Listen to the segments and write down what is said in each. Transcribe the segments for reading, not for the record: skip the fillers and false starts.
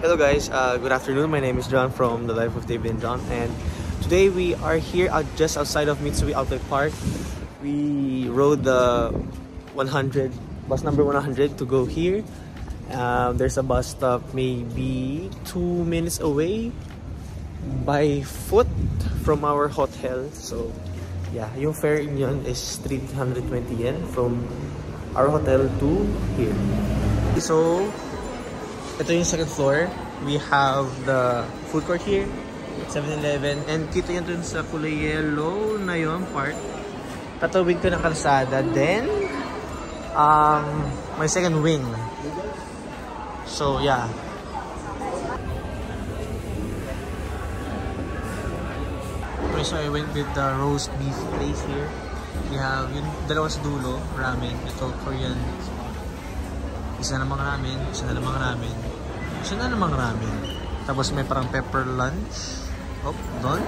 Hello guys, good afternoon. My name is John from The Life of David and John, and today we are here just outside of Mitsui Outlet Park. We rode the 100 bus number 100 to go here. There's a bus stop maybe 2 minutes away by foot from our hotel. So yeah, yung fare yun is 320 yen from our hotel to here. So ito yung second floor. We have the food court here, 7-Eleven, and kita nyo dun sa kulay yellow na yun part. Tatawid ko ng kalsada. Then, my second wing. So, yeah. Okay, so I went with the roast beef place here. We have yung dalawa sa dulo, ramen. Ito, Korean. Isa namang ramen, isa na namang ramen. Isa na namang ramen. Tapos may parang pepper lunch. Oh, doon.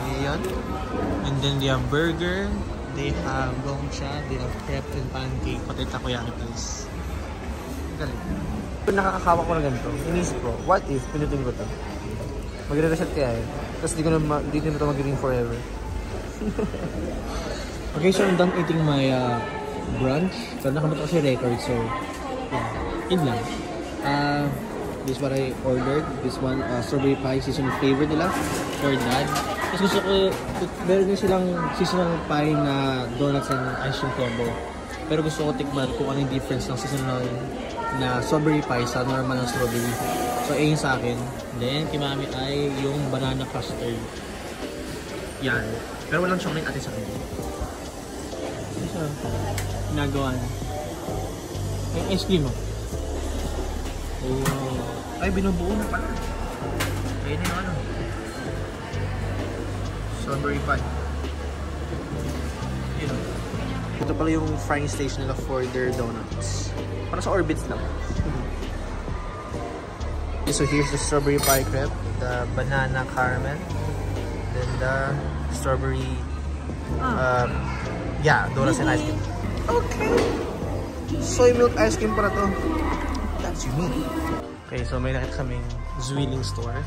Ayan. And then they have burger. They have gongcha. They have crepe and pancake. Pati takoyaki place. Galing. Kung nakakakawa ko na ganito, inisip ko, what if pinutin ko ito? Magre-reset kaya eh. Tapos di na ito magiging forever. Okay, so I'm done eating my brunch. So nakamata ko si record. So, yeah. Yun lang. This is what I ordered. This one, strawberry pie, seasonal flavor nila for dad. Tapos gusto ko, meron din silang seasonal pie na donuts and ice cream combo. Pero gusto ko tikman kung ano yung difference ng seasonal na strawberry pie sa normal na strawberry. So, ayun sa akin. Then, kay mami ay yung banana custard. Yan. Pero walang chocolate atin sa akin. Ano siya? Ginagawa na. Ay, ice cream oh. Oh. Ay, binubuo na pala. Ayun yung ano. Strawberry pie. Yun. Ito pala yung frying station nila for their donuts. Para sa Orbits lang. Okay, so here's the strawberry pie crepe, the banana caramel, then the strawberry yeah, donuts and ice cream. Okay. Soy milk ice cream para to. That's unique. Okay, so may nakita kaming Zwilling store.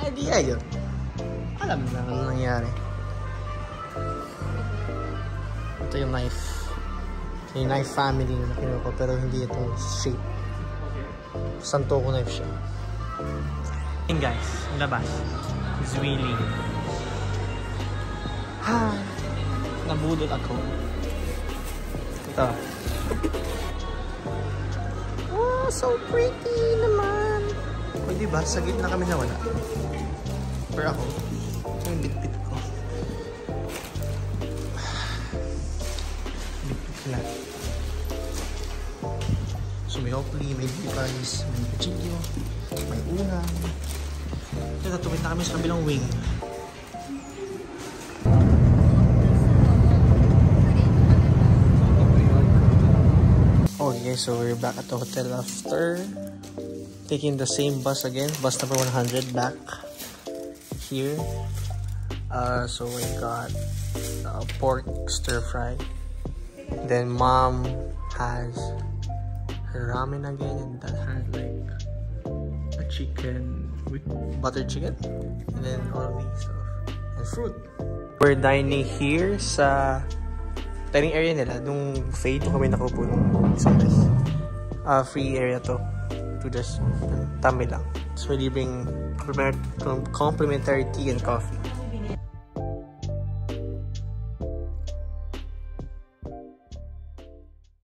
Idea yun. Alam na ano nangyari. Ito yung knife. Ito yung knife family na kinuha ko, pero hindi itong shape. Santoku knife siya. And guys, yung labas. Zwilling. Ha! Nabudol ako. Ito. Oh, so pretty naman. O diba, sa gitna kami nawala. Pero ako, ito yung bit-bit ko. Bit-bit lang. So may hopefully, may bipais, may kuchilyo, may ulam. Ito, tatupit na kami sa kabilang wing. Okay, so we're back at the hotel after taking the same bus again, bus number 100 back here. So we got pork stir fry. Then mom has her ramen again, and that has like a chicken with butter chicken, and then all of these stuff and fruit. We're dining here sa dining area nila. Nung buffet, ito kami nakaupo nung isang dress. Free area to just tamay lang. So we bring complimentary tea and coffee.